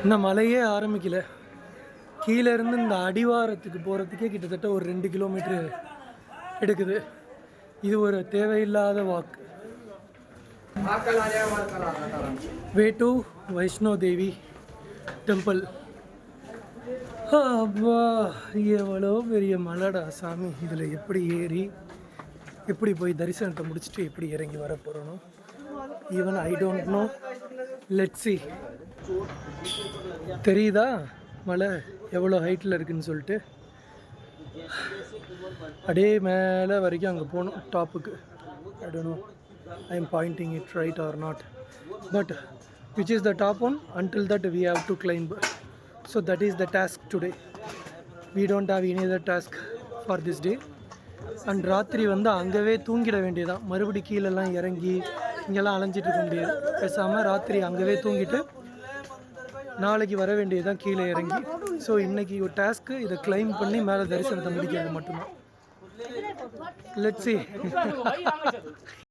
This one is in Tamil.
இந்த மலையே ஆரம்பிக்கல. கீழே இருந்து இந்த அடிவாரத்துக்கு போகிறதுக்கே கிட்டத்தட்ட ஒரு 2 கிலோமீட்ரு எடுக்குது. இது ஒரு தேவையில்லாத வாக்கு. Way to Vaishno Devi temple. அப்பா, எவ்வளோ பெரிய மலைடா சாமி. இதில் எப்படி ஏறி எப்படி போய் தரிசனத்தை முடிச்சுட்டு எப்படி இறங்கி வர போகிறோம். Even I don't no. Let's see. தெரியுதா மலை எவ்வளோ ஹைட்டில் இருக்குதுன்னு சொல்லிட்டு. அப்படியே மேலே வரைக்கும் அங்கே போகணும் டாப்புக்கு. I don't know I am pointing it right or not, but which is the top one. Until that we have to climb. So that is the task today. We don't have any other task for this day. And ராத்திரி வந்து அங்கேவே தூங்கிட வேண்டியதான். மறுபடி கீழெல்லாம் இறங்கி இங்கெல்லாம் அலைஞ்சிட்டு இருக்க முடியாது. பேசாமல் ராத்திரி அங்கேவே தூங்கிட்டு நாளைக்கு வர வேண்டியதுதான் கீழே இறங்கி. ஸோ இன்றைக்கி ஒரு டாஸ்க்கு இதை கிளைம் பண்ணி மேலே தரிசனத்தை முடிக்கிறது மட்டும்தான். Let's see.